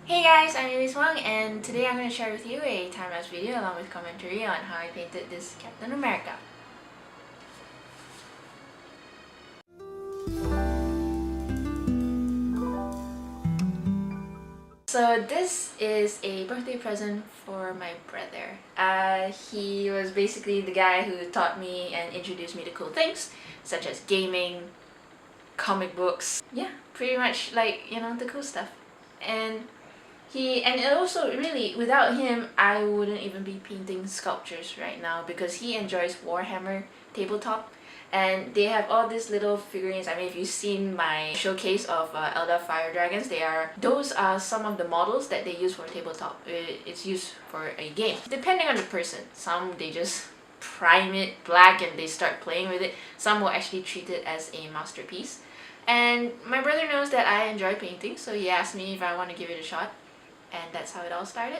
Hey guys, I'm Elise Wong, and today I'm going to share with you a time-lapse video along with commentary on how I painted this Captain America. So this is a birthday present for my brother. He was basically the guy who taught me and introduced me to cool things, such as gaming, comic books. Yeah, pretty much like, the cool stuff. And also really without him I wouldn't even be painting sculptures right now because he enjoys Warhammer tabletop, and they have all these little figurines. I mean, if you've seen my showcase of Elder Fire Dragons, those are some of the models that they use for tabletop. It's used for a game. Depending on the person, some they just prime it black and they start playing with it. Some will actually treat it as a masterpiece. And my brother knows that I enjoy painting, so he asked me if I want to give it a shot. And that's how it all started.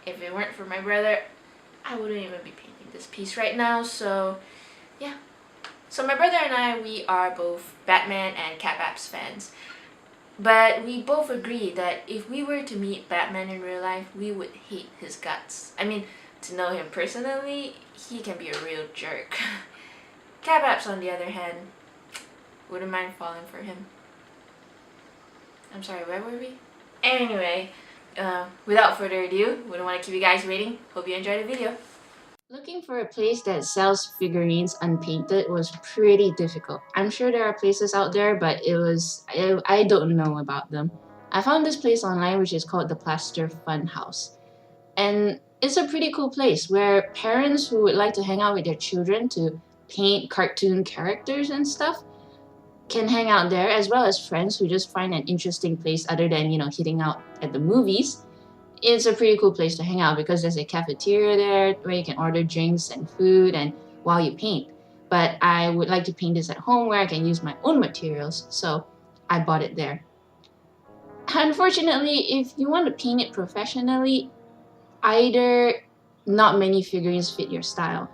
If it weren't for my brother, I wouldn't even be painting this piece right now. So yeah. So my brother and I, we are both Batman and Lapse fans. But we both agree that if we were to meet Batman in real life, we would hate his guts. I mean, to know him personally, he can be a real jerk. Lapse, on the other hand, wouldn't mind falling for him. I'm sorry, where were we? Anyway, without further ado, wouldn't want to keep you guys waiting. Hope you enjoyed the video. Looking for a place that sells figurines unpainted was pretty difficult. I'm sure there are places out there, but I don't know about them. I found this place online which is called the Plaster Fun House. And it's a pretty cool place where parents who would like to hang out with their children to paint cartoon characters and stuff can hang out there, as well as friends who just find an interesting place other than, hitting out at the movies. It's a pretty cool place to hang out because there's a cafeteria there where you can order drinks and food and while you paint. But I would like to paint this at home where I can use my own materials, so I bought it there. Unfortunately, if you want to paint it professionally, either not many figurines fit your style,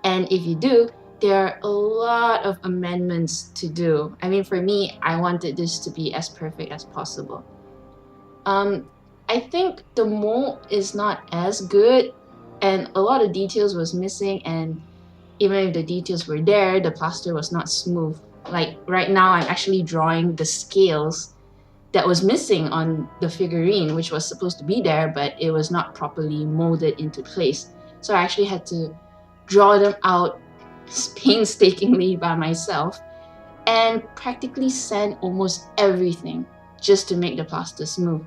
and if you do, there are a lot of amendments to do. I mean, for me, I wanted this to be as perfect as possible. I think the mold is not as good, and a lot of details was missing, and even if the details were there, the plaster was not smooth. Like right now, I'm actually drawing the scales that was missing on the figurine, which was supposed to be there, but it was not properly molded into place. So I actually had to draw them out painstakingly by myself and practically sand almost everything just to make the plaster smooth.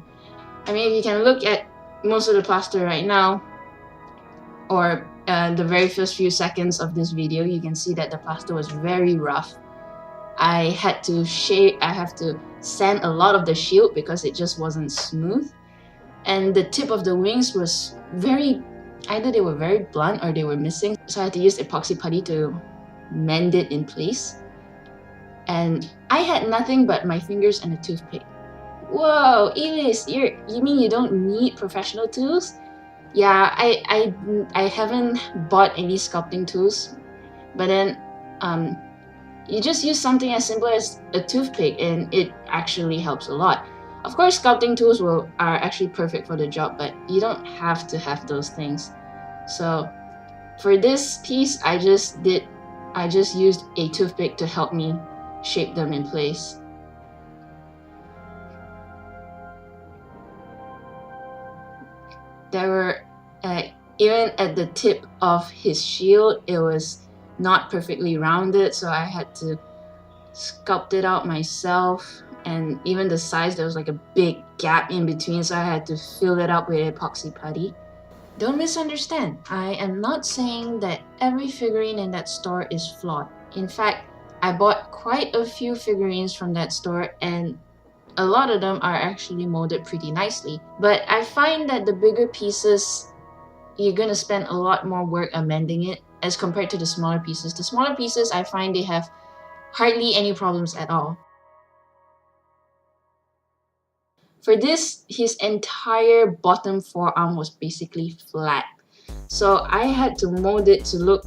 I mean, if you can look at most of the plaster right now, or the very first few seconds of this video, you can see that the plaster was very rough. I have to sand a lot of the shield because it just wasn't smooth. And the tip of the wings was either they were very blunt or they were missing. So I had to use epoxy putty to mend it in place. And I had nothing but my fingers and a toothpick. Whoa, Elise, you mean you don't need professional tools? Yeah, I haven't bought any sculpting tools, but then you just use something as simple as a toothpick and it actually helps a lot. Of course, sculpting tools are actually perfect for the job, but you don't have to have those things. So for this piece, I just used a toothpick to help me shape them in place. There were, even at the tip of his shield, it was not perfectly rounded, so I had to sculpt it out myself. And even the size, there was like a big gap in between, so I had to fill it up with epoxy putty. Don't misunderstand, I am not saying that every figurine in that store is flawed. In fact, I bought quite a few figurines from that store, and a lot of them are actually molded pretty nicely. But I find that the bigger pieces, you're gonna spend a lot more work amending it as compared to the smaller pieces. The smaller pieces, I find they have hardly any problems at all. For this, his entire bottom forearm was basically flat. So I had to mold it to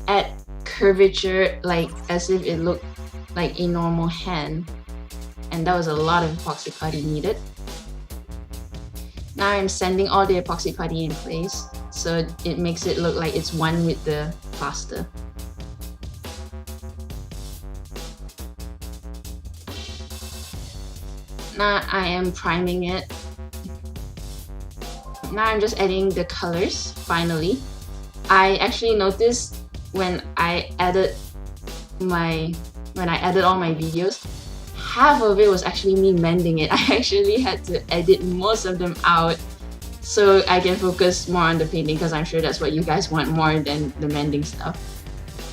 add curvature, like as if it looked like a normal hand. And that was a lot of epoxy putty needed. Now I'm sanding all the epoxy putty in place, so it makes it look like it's one with the plaster. Now I am priming it. Now I'm just adding the colors, finally. I actually noticed when I added all my videos, half of it was actually me mending it. I actually had to edit most of them out so I can focus more on the painting, because I'm sure that's what you guys want more than the mending stuff.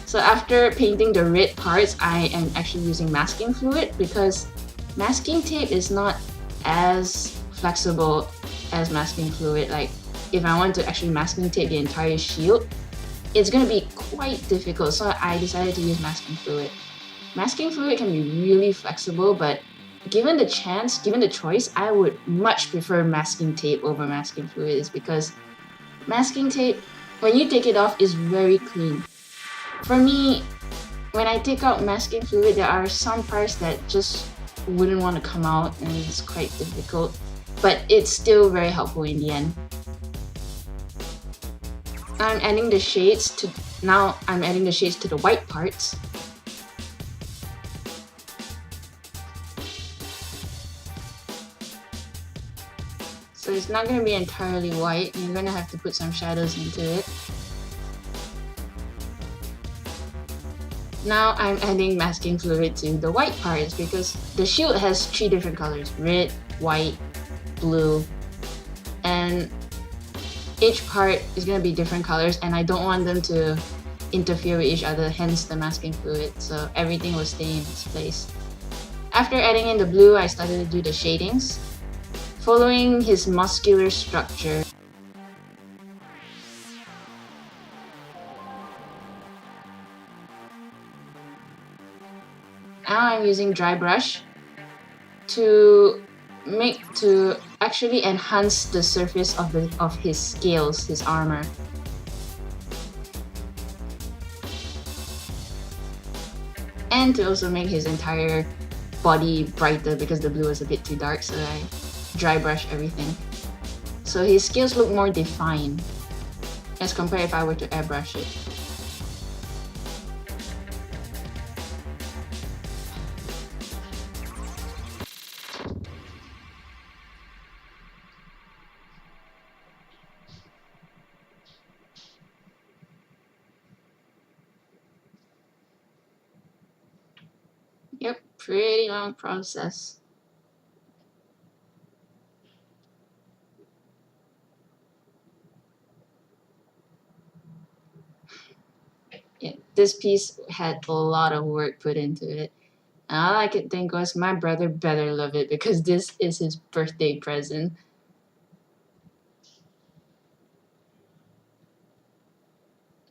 So after painting the red parts, I am actually using masking fluid, because masking tape is not as flexible as masking fluid. Like, if I want to actually masking tape the entire shield, it's gonna be quite difficult, so I decided to use masking fluid. Masking fluid can be really flexible, but given the choice, I would much prefer masking tape over masking fluid, is because masking tape, when you take it off, is very clean. For me, when I take out masking fluid, there are some parts that just wouldn't want to come out, and it's quite difficult, but it's still very helpful in the end. I'm adding the shades to the white parts. So it's not going to be entirely white, you're going to have to put some shadows into it. Now I'm adding masking fluid to the white parts, because the shield has 3 different colors: red, white, blue, and each part is going to be different colors, and I don't want them to interfere with each other, hence the masking fluid, so everything will stay in its place. After adding in the blue, I started to do the shadings, following his muscular structure. Now I'm using dry brush to actually enhance the surface of his scales, his armor. And to also make his entire body brighter, because the blue was a bit too dark, so I dry brush everything. So his scales look more defined as compared if I were to airbrush it. Yep, pretty long process. Yeah, this piece had a lot of work put into it. And all I could think was, my brother better love it, because this is his birthday present.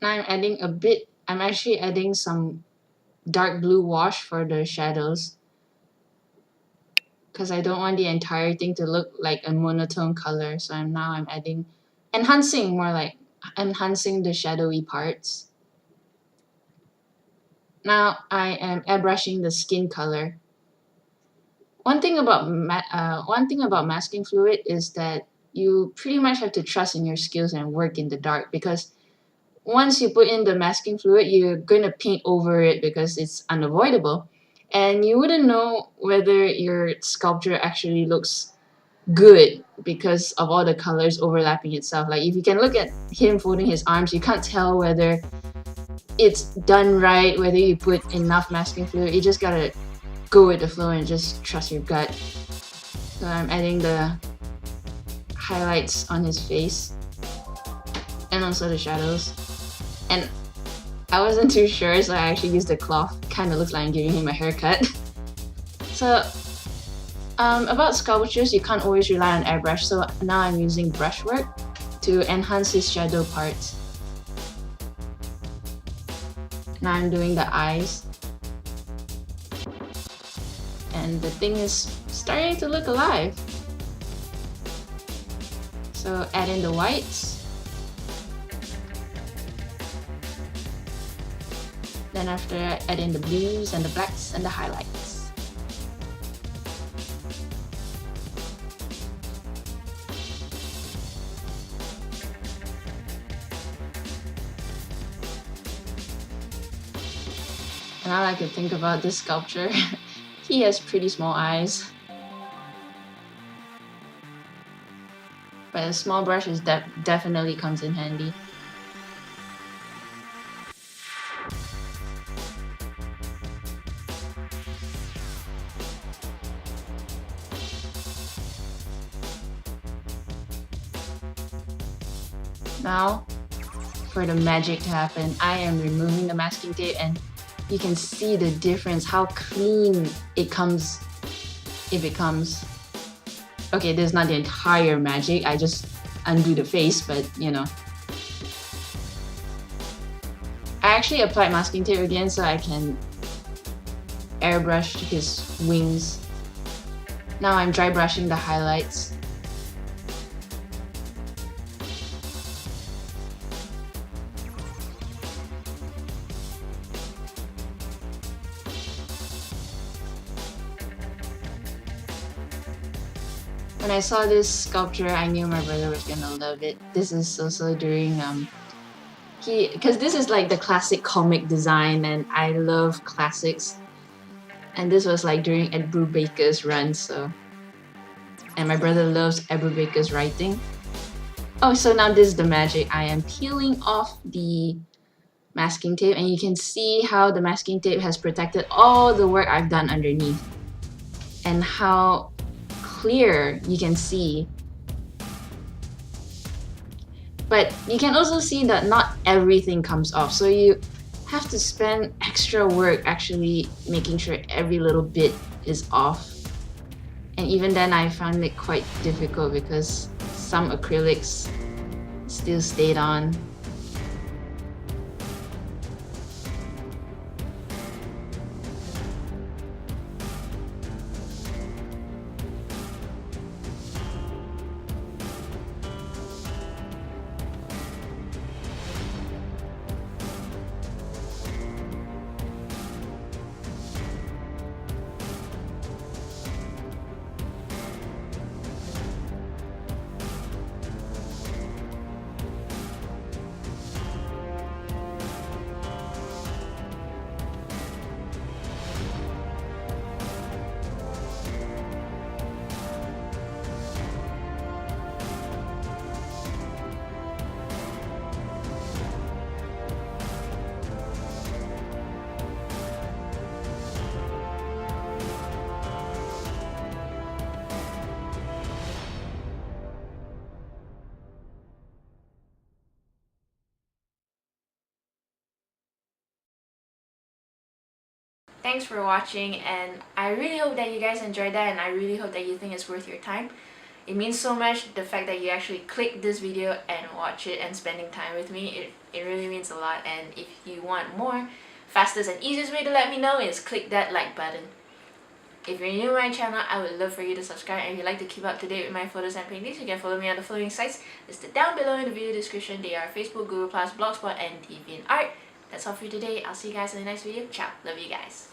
Now I'm actually adding some dark blue wash for the shadows, because I don't want the entire thing to look like a monotone color. So I'm enhancing the shadowy parts. Now I am airbrushing the skin color. One thing about masking fluid is that you pretty much have to trust in your skills and work in the dark, because once you put in the masking fluid, you're going to paint over it because it's unavoidable. And you wouldn't know whether your sculpture actually looks good because of all the colors overlapping itself. Like, if you can look at him folding his arms, you can't tell whether it's done right, whether you put enough masking fluid. You just gotta go with the flow and just trust your gut. So I'm adding the highlights on his face and also the shadows. And I wasn't too sure, so I actually used the cloth. Kind of looks like I'm giving him a haircut. So about sculptures, you can't always rely on airbrush, so now I'm using brushwork to enhance his shadow parts. Now I'm doing the eyes, and the thing is starting to look alive. So add in the whites, then after add in the blues and the blacks and the highlights. now I can think about this sculpture. He has pretty small eyes. But a small brush is definitely comes in handy. Now, for the magic to happen, I am removing the masking tape and you can see the difference, how clean it comes. It becomes. Okay, this is not the entire magic, I just undo the face, but you know. I actually applied masking tape again so I can airbrush his wings. Now I'm dry brushing the highlights. When I saw this sculpture, I knew my brother was gonna love it. This is also during because this is like the classic comic design and I love classics. And this was like during Ed Brubaker's run, so. And my brother loves Ed Brubaker's writing. Oh, so now this is the magic. I am peeling off the masking tape and you can see how the masking tape has protected all the work I've done underneath. And how clear you can see. But you can also see that not everything comes off, so you have to spend extra work actually making sure every little bit is off. And even then I found it quite difficult because some acrylics still stayed on. Thanks for watching, and I really hope that you guys enjoyed that, and I really hope that you think it's worth your time. It means so much, the fact that you actually click this video and watch it and spending time with me. It really means a lot, and if you want more, fastest and easiest way to let me know is click that like button. If you're new to my channel, I would love for you to subscribe, and if you'd like to keep up to date with my photos and paintings, you can follow me on the following sites listed down below in the video description. They are Facebook, Google+, Blogspot, and Deviantart. That's all for today. I'll see you guys in the next video. Ciao. Love you guys.